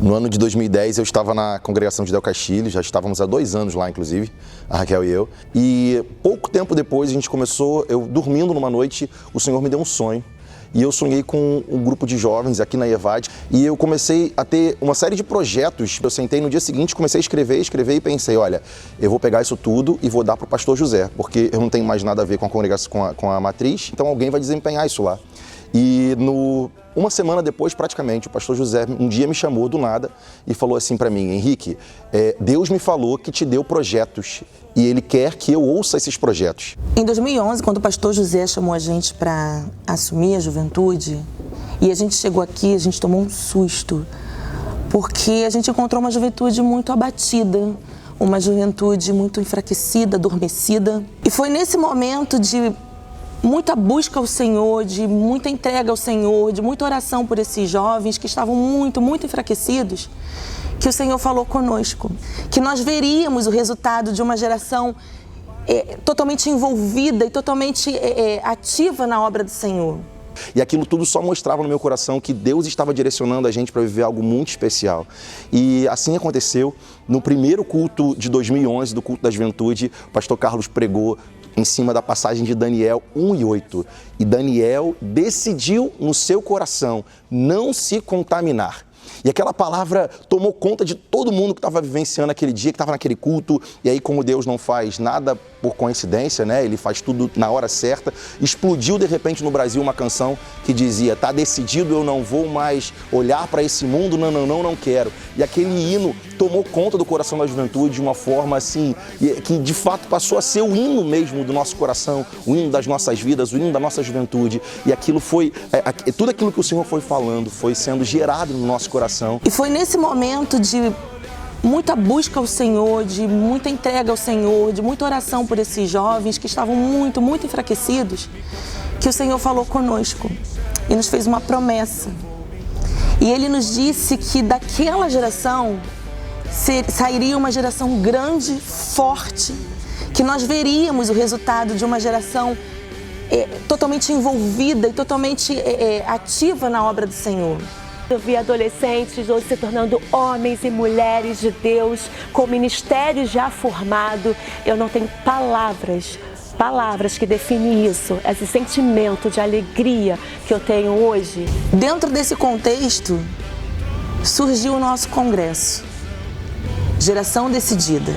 No ano de 2010 eu estava na congregação de Del Castilho, já estávamos há 2 anos lá inclusive, a Raquel e eu. E pouco tempo depois a gente começou, eu dormindo numa noite, o Senhor me deu um sonho. E eu sonhei com um grupo de jovens aqui na EVAD e eu comecei a ter uma série de projetos. Eu sentei no dia seguinte, comecei a escrever e pensei, olha, eu vou pegar isso tudo e vou dar para o pastor José, porque eu não tenho mais nada a ver com a congregação, com a matriz, então alguém vai desempenhar isso lá. E uma semana depois, praticamente, o pastor José um dia me chamou do nada e falou assim para mim, Henrique, Deus me falou que te deu projetos e Ele quer que eu ouça esses projetos. Em 2011, quando o pastor José chamou a gente para assumir a juventude, e a gente chegou aqui, a gente tomou um susto, porque a gente encontrou uma juventude muito abatida, uma juventude muito enfraquecida, adormecida. E foi nesse momento de muita busca ao Senhor, de muita entrega ao Senhor, de muita oração por esses jovens que estavam muito enfraquecidos, que o Senhor falou conosco, que nós veríamos o resultado de uma geração totalmente envolvida e totalmente ativa na obra do Senhor. E aquilo tudo só mostrava no meu coração que Deus estava direcionando a gente para viver algo muito especial. E assim aconteceu. No primeiro culto de 2011, do culto da juventude, o pastor Carlos pregou em cima da passagem de Daniel 1:8. E Daniel decidiu no seu coração não se contaminar. E aquela palavra tomou conta de todo mundo que estava vivenciando aquele dia, que estava naquele culto. E aí, como Deus não faz nada por coincidência, né? Ele faz tudo na hora certa. Explodiu de repente no Brasil uma canção que dizia: tá decidido, eu não vou mais olhar para esse mundo, não quero. E aquele hino tomou conta do coração da juventude de uma forma assim, que de fato passou a ser o hino mesmo do nosso coração, o hino das nossas vidas, o hino da nossa juventude. E aquilo foi, tudo aquilo que o Senhor foi falando foi sendo gerado no nosso coração. E foi nesse momento de muita busca ao Senhor, de muita entrega ao Senhor, de muita oração por esses jovens que estavam muito enfraquecidos, que o Senhor falou conosco e nos fez uma promessa. E Ele nos disse que daquela geração sairia uma geração grande, forte, que nós veríamos o resultado de uma geração totalmente envolvida e totalmente ativa na obra do Senhor. Eu vi adolescentes hoje se tornando homens e mulheres de Deus, com ministério já formado. Eu não tenho palavras que definem isso, esse sentimento de alegria que eu tenho hoje. Dentro desse contexto, surgiu o nosso congresso, Geração Decidida.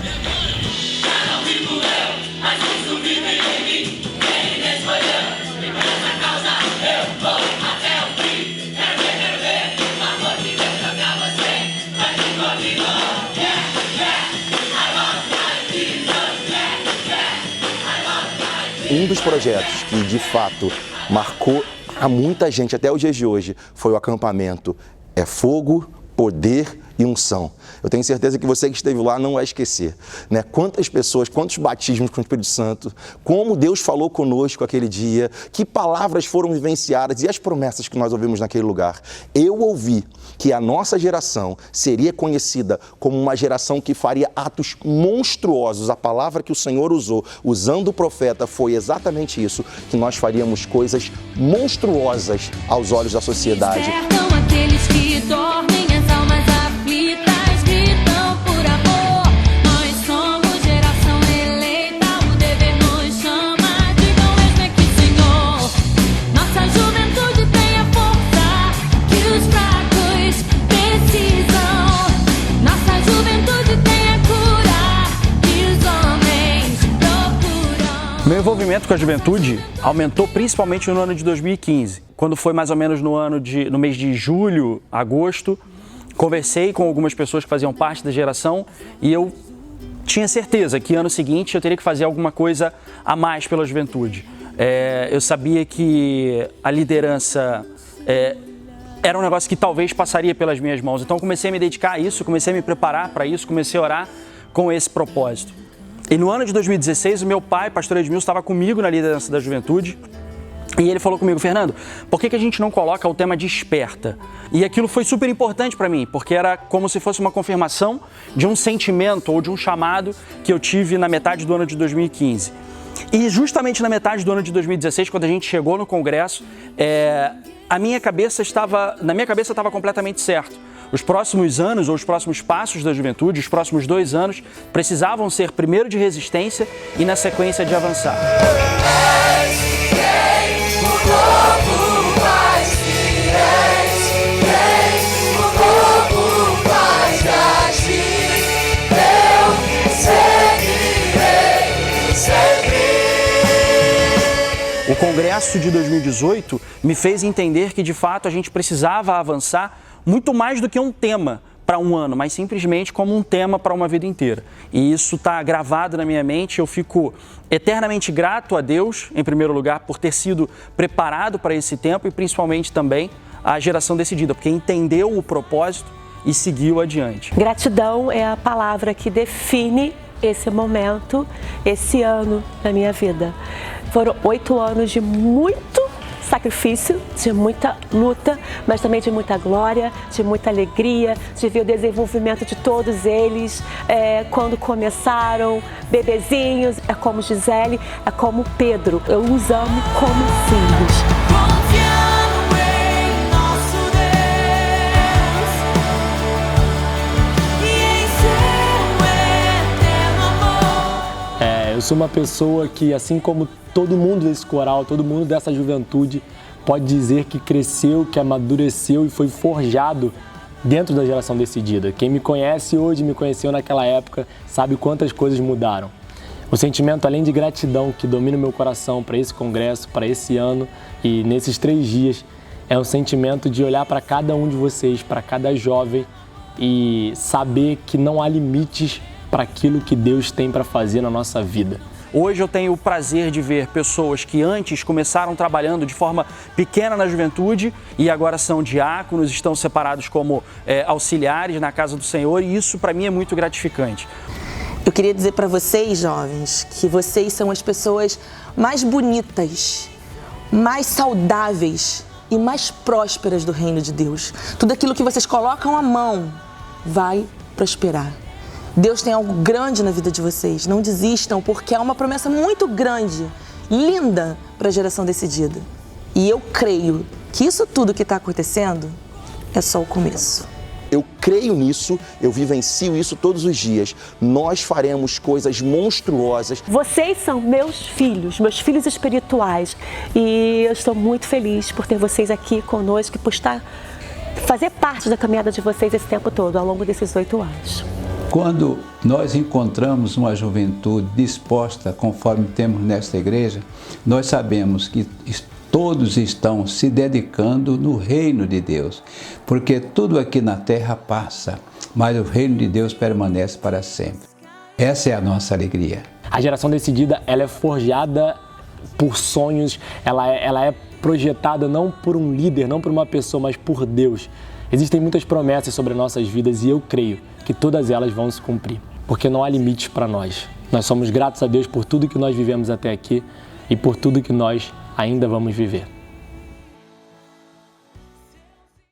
Um dos projetos que, de fato, marcou a muita gente até os dias de hoje foi o acampamento Fogo, Poder e Unção. Eu tenho certeza que você que esteve lá não vai esquecer, né? Quantas pessoas, quantos batismos com o Espírito Santo, como Deus falou conosco aquele dia, que palavras foram vivenciadas e as promessas que nós ouvimos naquele lugar. Eu ouvi que a nossa geração seria conhecida como uma geração que faria atos monstruosos. A palavra que o Senhor usou, usando o profeta, foi exatamente isso, que nós faríamos coisas monstruosas aos olhos da sociedade. Despertam aqueles que dormem, as almas aflitas gritam por amor. Nós somos geração eleita, o dever nos chama. Digam mesmo que Senhor, nossa juventude tem a força que os fracos precisam. Nossa juventude tem a cura que os homens procuram. Meu envolvimento com a juventude aumentou principalmente no ano de 2015, quando foi mais ou menos no mês de julho, agosto. Conversei com algumas pessoas que faziam parte da geração e eu tinha certeza que ano seguinte eu teria que fazer alguma coisa a mais pela juventude. Eu sabia que a liderança era um negócio que talvez passaria pelas minhas mãos. Então comecei a me dedicar a isso, comecei a me preparar para isso, comecei a orar com esse propósito. E no ano de 2016, o meu pai, pastor Edmilson, estava comigo na liderança da juventude. E ele falou comigo: Fernando, por que a gente não coloca o tema Desperta? E aquilo foi super importante para mim, porque era como se fosse uma confirmação de um sentimento ou de um chamado que eu tive na metade do ano de 2015. E justamente na metade do ano de 2016, quando a gente chegou no congresso, na minha cabeça estava completamente certo. Os próximos anos ou os próximos passos da juventude, os próximos 2 anos, precisavam ser primeiro de resistência e na sequência de avançar. O congresso de 2018 me fez entender que, de fato, a gente precisava avançar muito mais do que um tema para um ano, mas simplesmente como um tema para uma vida inteira. E isso está gravado na minha mente. Eu fico eternamente grato a Deus, em primeiro lugar, por ter sido preparado para esse tempo e principalmente também a geração decidida, porque entendeu o propósito e seguiu adiante. Gratidão é a palavra que define esse momento, esse ano na minha vida. Foram 8 anos de muito sacrifício, de muita luta, mas também de muita glória, de muita alegria, de ver o desenvolvimento de todos eles, quando começaram, bebezinhos, é como Gisele, é como Pedro. Eu os amo como filhos. Confiando em nosso Deus e em seu eterno amor. Eu sou uma pessoa que, assim como todo mundo desse coral, todo mundo dessa juventude, pode dizer que cresceu, que amadureceu e foi forjado dentro da geração decidida. Quem me conhece hoje, me conheceu naquela época, sabe quantas coisas mudaram. O sentimento, além de gratidão, que domina o meu coração para esse congresso, para esse ano e nesses 3 dias, é um sentimento de olhar para cada um de vocês, para cada jovem e saber que não há limites para aquilo que Deus tem para fazer na nossa vida. Hoje eu tenho o prazer de ver pessoas que antes começaram trabalhando de forma pequena na juventude e agora são diáconos, estão separados como auxiliares na casa do Senhor, e isso para mim é muito gratificante. Eu queria dizer para vocês, jovens, que vocês são as pessoas mais bonitas, mais saudáveis e mais prósperas do reino de Deus. Tudo aquilo que vocês colocam a mão vai prosperar. Deus tem algo grande na vida de vocês. Não desistam, porque é uma promessa muito grande, linda para a geração decidida. E eu creio que isso tudo que está acontecendo é só o começo. Eu creio nisso, eu vivencio isso todos os dias. Nós faremos coisas monstruosas. Vocês são meus filhos espirituais. E eu estou muito feliz por ter vocês aqui conosco e por fazer parte da caminhada de vocês esse tempo todo, ao longo desses 8 anos. Quando nós encontramos uma juventude disposta, conforme temos nesta igreja, nós sabemos que todos estão se dedicando no reino de Deus, porque tudo aqui na terra passa, mas o reino de Deus permanece para sempre. Essa é a nossa alegria. A geração decidida, ela é forjada por sonhos, ela é projetada não por um líder, não por uma pessoa, mas por Deus. Existem muitas promessas sobre as nossas vidas e eu creio que todas elas vão se cumprir, porque não há limites para nós. Nós somos gratos a Deus por tudo que nós vivemos até aqui e por tudo que nós ainda vamos viver.